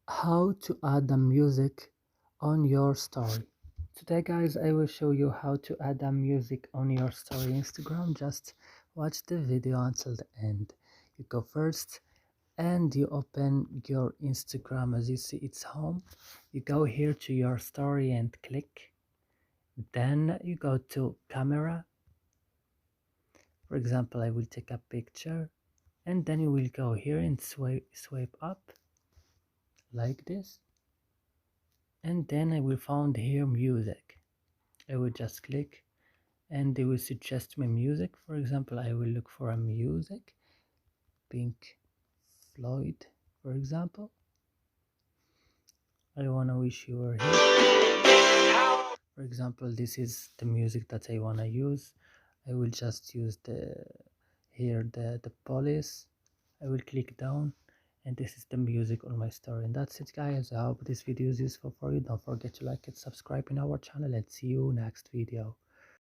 How to add the music on your story. Today guys, I will show you how to add the music on your story Instagram. Just watch the video until the end. You go first and you open your Instagram. As you see, it's home. You go here to your story and click. Then you go to camera. For example, I will take a picture, and then you will go here and swipe up like this, and then I will find here music. I will just click and they will suggest me music. For example, I will look for a music, Pink Floyd, for example. I wanna wish you were here. For example, this is the music that I wanna use. I will just use the police. I will click down, and this is the music on my story. And that's it guys. I hope this video is useful for you. Don't forget to like and subscribe in our channel, and see you next video.